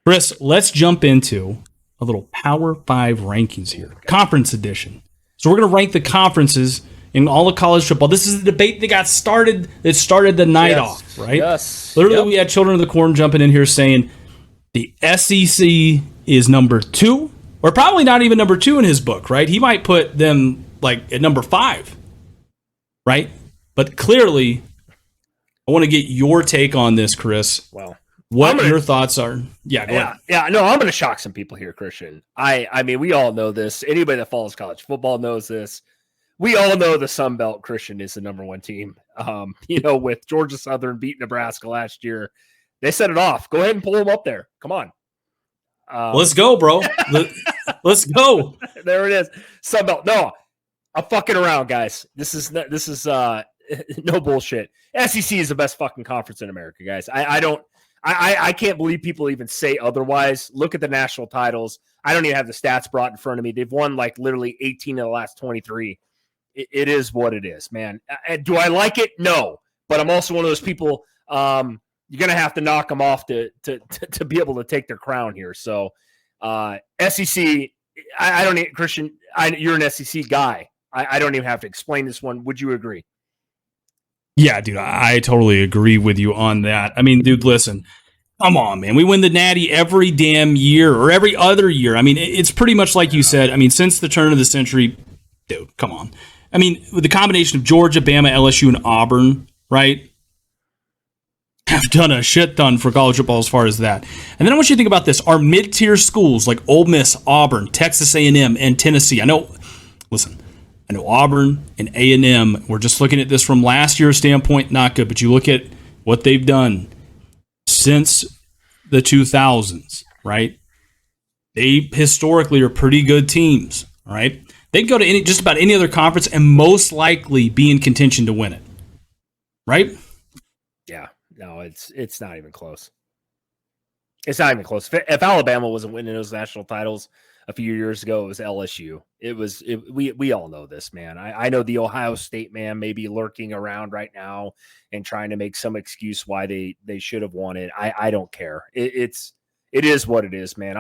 Chris, let's jump into a little Power 5 rankings here. Conference edition. So we're going to rank the conferences in all of college football. This is the debate that got started. That started the night off, right? Yes. Literally, we had Children of the Corn jumping in here saying the SEC is number 2, or probably not even number 2 in his book, right? He might put them like at number 5, right? But clearly, I want to get your take on this, Chris. Well, what your thoughts are. Yeah, go ahead. Yeah, no, I'm going to shock some people here, Christian. I mean, we all know this. Anybody that follows college football knows this. We all know the Sun Belt, Christian, is the number 1 team. With Georgia Southern beating Nebraska last year, they set it off. Go ahead and pull them up there. Come on. Let's go, bro. Let's go. There it is. Sun Belt. No, I'm fucking around, guys. This is no bullshit. SEC is the best fucking conference in America, guys. I can't believe people even say otherwise. Look at the national titles. I don't even have the stats brought in front of me. They've won like literally 18 of the last 23. It is what it is, man. Do I like it? No. But I'm also one of those people, you're going to have to knock them off to be able to take their crown here. So SEC, I don't need, Christian, you're an SEC guy. I don't even have to explain this one. Would you agree? Yeah, dude, I totally agree with you on that. I mean, dude, listen, come on, man. We win the Natty every damn year or every other year. I mean, it's pretty much like you said. I mean, since the turn of the century, dude, come on. I mean, with the combination of Georgia, Bama, LSU, and Auburn, right, have done a shit ton for college football as far as that. And then I want you to think about this. Our mid-tier schools like Ole Miss, Auburn, Texas A&M, and Tennessee. I know Auburn and A&M, we're just looking at this from last year's standpoint, not good. But you look at what they've done since the 2000s, right? They historically are pretty good teams, right? They'd go to just about any other conference and most likely be in contention to win it, right? Yeah, no, it's not even close. It's not even close. If Alabama wasn't winning those national titles a few years ago, it was LSU. We all know this, man. I know the Ohio State man may be lurking around right now and trying to make some excuse why they should have won it. I don't care. It is what it is, man.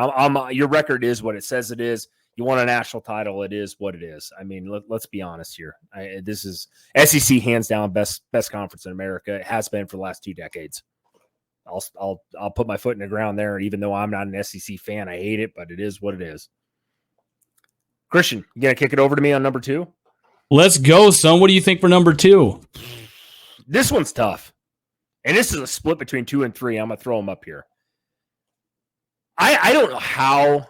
Your record is what it says it is. You won a national title. It is what it is. I mean, let's be honest here. This is SEC hands down best conference in America. It has been for the last 2 decades. I'll put my foot in the ground there. Even though I'm not an SEC fan, I hate it, but it is what it is. Christian, you gonna kick it over to me on number 2? Let's go, son. What do you think for number 2? This one's tough, and this is a split between 2 and 3. I'm gonna throw them up here. I don't know how.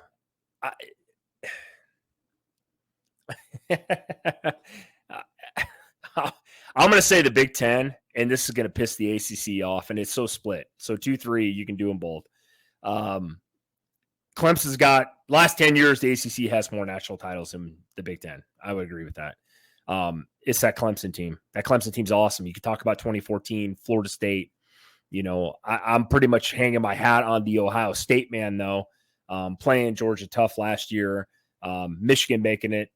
I'm gonna say the Big Ten. And this is going to piss the ACC off, and it's so split. So 2-3, you can do them both. Clemson's got last 10 years, the ACC has more national titles than the Big Ten. I would agree with that. It's that Clemson team. That Clemson team's awesome. You could talk about 2014, Florida State. I'm pretty much hanging my hat on the Ohio State man, though. Playing Georgia tough last year. Michigan making it,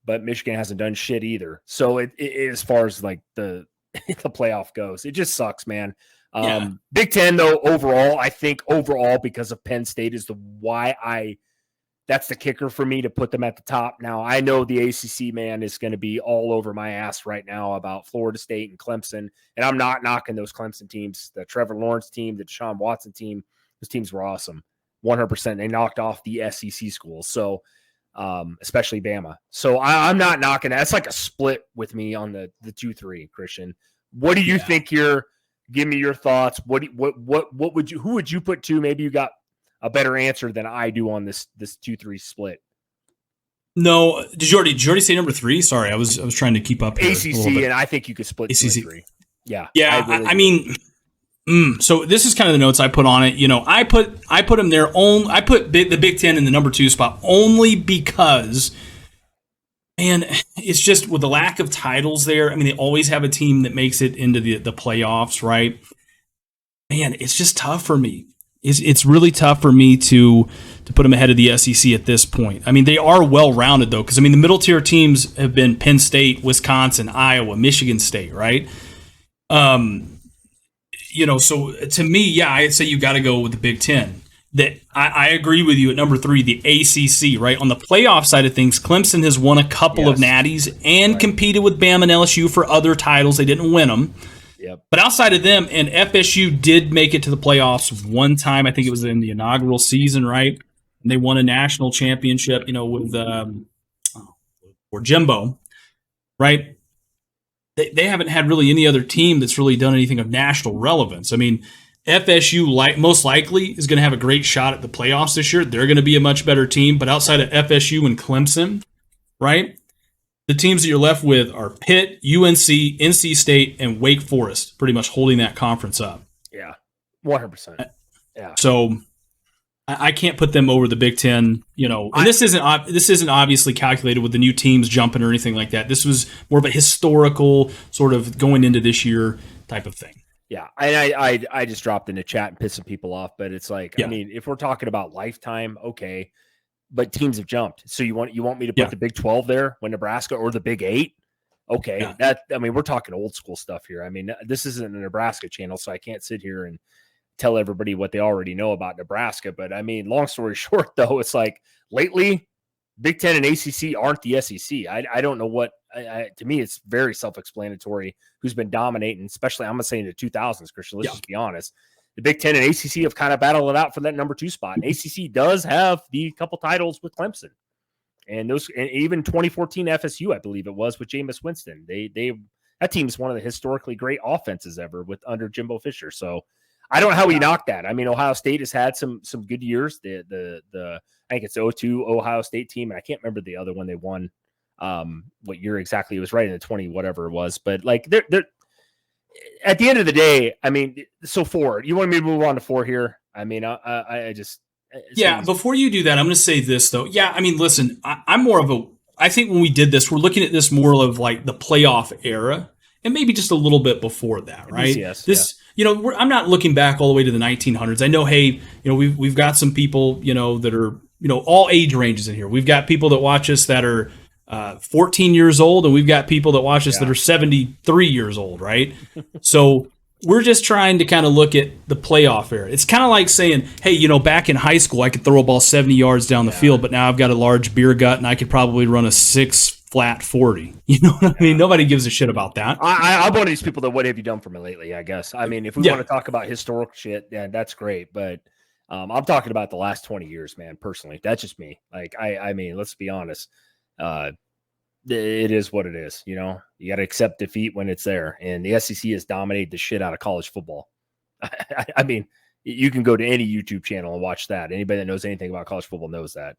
but Michigan hasn't done shit either. So it as far as like the playoff goes, it just sucks, man. Big Ten, though, overall, I think because of Penn State is that's the kicker for me to put them at the top. Now, I know the ACC, man, is going to be all over my ass right now about Florida State and Clemson, and I'm not knocking those Clemson teams, the Trevor Lawrence team, the Deshaun Watson team. Those teams were awesome, 100%. They knocked off the SEC schools, so especially Bama. So I'm not knocking that. That's like a split with me on the 2-3, Christian. What do you think here? Give me your thoughts. Who would you put 2? Maybe you got a better answer than I do on this 2-3 split. No, did you already say number 3? Sorry, I was trying to keep up here ACC, and I think you could split ACC 2 and 3. Yeah. I mean, so this is kind of the notes I put on it. I put them there. I put the Big Ten in the number 2 spot only because, man, it's just with the lack of titles there. I mean, they always have a team that makes it into the playoffs, right? Man, it's just tough for me. It's really tough for me to put them ahead of the SEC at this point. I mean, they are well-rounded, though, because, I mean, the middle-tier teams have been Penn State, Wisconsin, Iowa, Michigan State, right? So to me, yeah, I'd say you got to go with the Big Ten. that I agree with you at number 3, the ACC, right? On the playoff side of things, Clemson has won a couple of natties and competed with Bama and LSU for other titles. They didn't win them. Yep. But outside of them, and FSU did make it to the playoffs one time. I think it was in the inaugural season, right? And they won a national championship, with or Jimbo, right? They haven't had really any other team that's really done anything of national relevance. I mean, FSU most likely is going to have a great shot at the playoffs this year. They're going to be a much better team. But outside of FSU and Clemson, right, the teams that you're left with are Pitt, UNC, NC State, and Wake Forest, pretty much holding that conference up. Yeah, 100%. Yeah. So I can't put them over the Big Ten, And this isn't obviously calculated with the new teams jumping or anything like that. This was more of a historical sort of going into this year type of thing. Yeah, and I just dropped in the chat and pissed some people off, but it's like, I mean, if we're talking about lifetime, okay, but teams have jumped. So you want me to put the Big 12 there when Nebraska, or the Big 8? Okay, we're talking old school stuff here. I mean, this isn't a Nebraska channel, so I can't sit here and tell everybody what they already know about Nebraska. But I mean, long story short, though, it's like lately, Big 10 and ACC aren't the SEC. I don't know what. To me, it's very self-explanatory who's been dominating, especially I'm going to say in the 2000s, Christian. Let's just be honest. The Big 10 and ACC have kind of battled it out for that number 2 spot. And ACC does have the couple titles with Clemson. And even 2014 FSU, I believe it was, with Jameis Winston. That team is one of the historically great offenses ever under Jimbo Fisher. So I don't know how we knock that. I mean, Ohio State has had some good years. The I think it's 02 Ohio State team, and I can't remember the other one they won. What year exactly? It was right in the 20 whatever it was. But like they're at the end of the day, I mean, so 4. You want me to move on to 4 here? I mean, I just before you do that, I'm going to say this though. Yeah, I mean, listen, I'm more of I think when we did this, we're looking at this more of like the playoff era, and maybe just a little bit before that, right? Yes, I'm not looking back all the way to the 1900s. I know, hey, we've got some people, that are, all age ranges in here. We've got people that watch us that are 14 years old, and we've got people that watch us that are 73 years old, right? So we're just trying to kind of look at the playoff era. It's kind of like saying, hey, back in high school, I could throw a ball 70 yards down the field, but now I've got a large beer gut, and I could probably run a 6 flat 40. You know what I mean? Nobody gives a shit about that. I'm one of these people that, what have you done for me lately, I guess. I mean, if we want to talk about historical shit, then that's great. But I'm talking about the last 20 years, man, personally. That's just me. Like, I mean, let's be honest. It is what it is. You got to accept defeat when it's there. And the SEC has dominated the shit out of college football. I mean, you can go to any YouTube channel and watch that. Anybody that knows anything about college football knows that.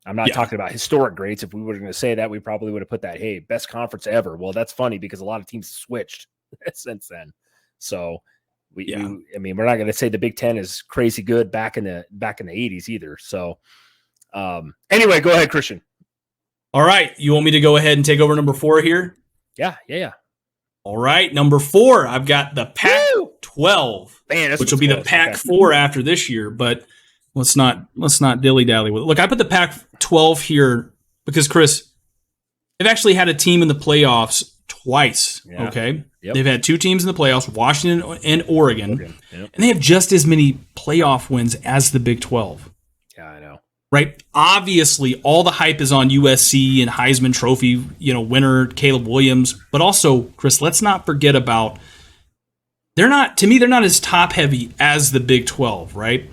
I'm not talking about historic greats. If we were going to say that, we probably would have put that, hey, best conference ever. Well, that's funny because a lot of teams switched since then. So we're not going to say the Big Ten is crazy good back in the 80s either. So anyway, go ahead, Christian. All right. You want me to go ahead and take over number 4 here? Yeah. All right. Number 4, I've got the Pac-12, which will be the Pac-4 after this year, but let's not dilly-dally with it. Look, I put the Pac-12 here because, Chris, they've actually had a team in the playoffs twice, okay? Yep. They've had 2 teams in the playoffs, Washington and Oregon. And they have just as many playoff wins as the Big 12. Yeah, I know. Right? Obviously, all the hype is on USC and Heisman Trophy, winner Caleb Williams. But also, Chris, let's not forget about they're not as top-heavy as the Big 12, right?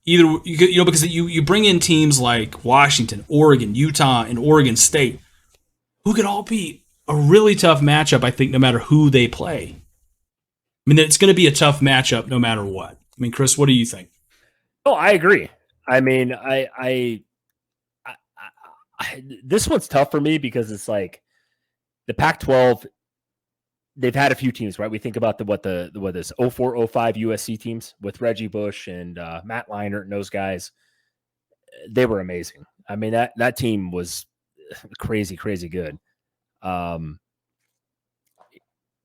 Either because you bring in teams like Washington, Oregon, Utah, and Oregon State, who could all be a really tough matchup, I think, no matter who they play. I mean, it's going to be a tough matchup no matter what. I mean, Chris, what do you think? Oh, I agree. I mean, I this one's tough for me because it's like the Pac-12. They've had a few teams, right? We think about what is 04, 05 USC teams with Reggie Bush and Matt Leinart and those guys. They were amazing. I mean, that team was crazy, crazy good.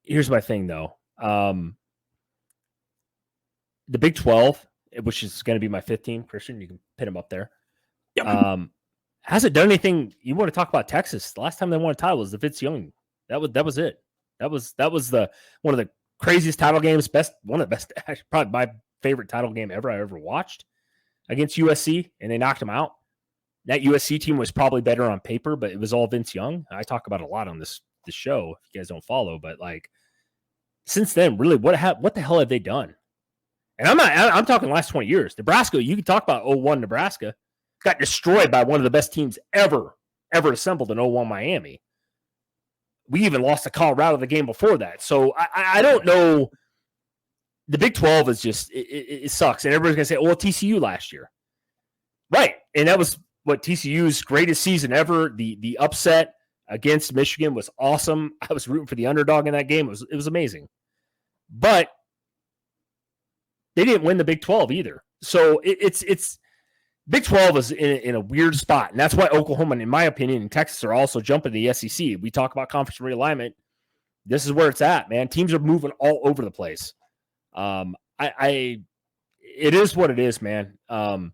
Here's my thing, though. The Big 12, which is going to be my 5th team, Christian, you can pin them up there. Yep. Hasn't done anything. You want to talk about Texas? The last time they won a title was the Vince Young. That was it. That was the one of the craziest title games, one of the best, probably my favorite title game ever I ever watched. against USC, and they knocked them out. That USC team was probably better on paper, but it was all Vince Young. I talk about it a lot on this show if you guys don't follow, but like since then, really, what the hell have they done? And I'm talking last 20 years. Nebraska, you can talk about 01 Nebraska, got destroyed by one of the best teams ever assembled in 01 Miami. We even lost to Colorado the game before that. So I don't know. The Big 12 is just, it sucks. And everybody's going to say, well, TCU last year. Right. And that was what TCU's greatest season ever. The upset against Michigan was awesome. I was rooting for the underdog in that game. It was amazing. But they didn't win the Big 12 either. So it's Big 12 is in a weird spot. And that's why Oklahoma, in my opinion, and Texas are also jumping to the SEC. We talk about conference realignment. This is where it's at, man. Teams are moving all over the place. It is what it is, man. The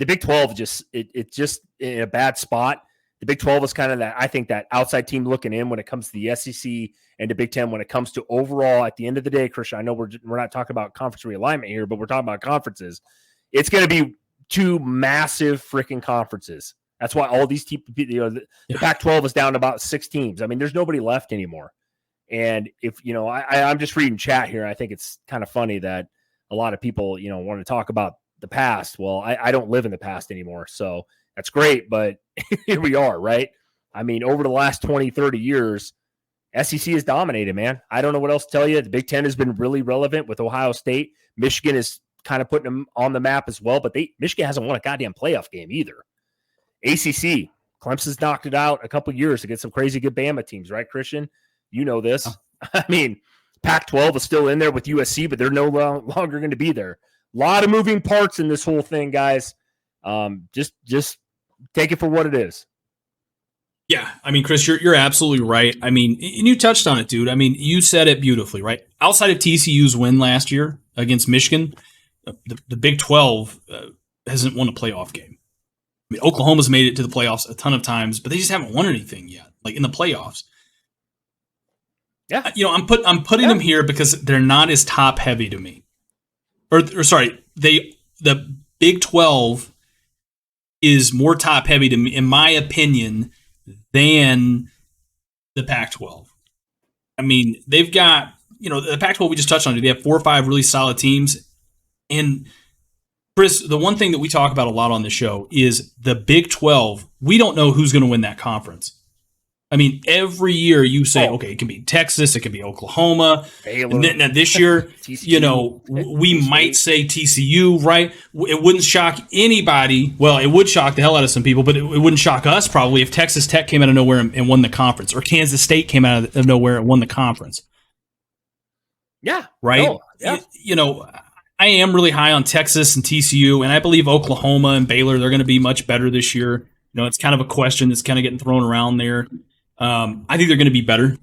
Big 12 it's just in a bad spot. The Big 12 is kind of that, I think, that outside team looking in when it comes to the SEC and the Big 10 when it comes to overall, at the end of the day, Christian, I know we're not talking about conference realignment here, but we're talking about conferences. It's going to be two massive freaking conferences. That's why all these teams, the Pac-12 is down to about 6 teams. I mean, there's nobody left anymore. And if, I'm just reading chat here. I think it's kind of funny that a lot of people, want to talk about the past. Well, I don't live in the past anymore. So that's great. But here we are, right? I mean, over the last 20, 30 years, SEC has dominated, man. I don't know what else to tell you. The Big Ten has been really relevant with Ohio State. Michigan is kind of putting them on the map as well. But Michigan hasn't won a goddamn playoff game either. ACC, Clemson's knocked it out a couple years against some crazy good Bama teams, right, Christian? You know this. I mean, Pac-12 is still in there with USC, but they're no longer going to be there. A lot of moving parts in this whole thing, guys. Just take it for what it is. Yeah, I mean, Chris, you're absolutely right. I mean, and you touched on it, dude. I mean, you said it beautifully, right? Outside of TCU's win last year against Michigan, the Big 12 hasn't won a playoff game. I mean, Oklahoma's made it to the playoffs a ton of times, but they just haven't won anything yet, like in the playoffs. Yeah, I'm putting them here because they're not as top heavy to me. Or sorry, the Big 12 is more top heavy to me, in my opinion, than the Pac-12. I mean, they've got, the Pac-12 we just touched on. They have 4 or 5 really solid teams. And Chris, the one thing that we talk about a lot on the show is the Big 12. We don't know who's going to win that conference. I mean, every year you say, okay, it can be Texas, it can be Oklahoma. Baylor. And then this year, we might say TCU, right? It wouldn't shock anybody. Well, it would shock the hell out of some people, but it wouldn't shock us probably if Texas Tech came out of nowhere and won the conference, or Kansas State came out of nowhere and won the conference. Yeah. Right? No, yeah. I am really high on Texas and TCU, and I believe Oklahoma and Baylor, they're going to be much better this year. It's kind of a question that's kind of getting thrown around there. I think they're going to be better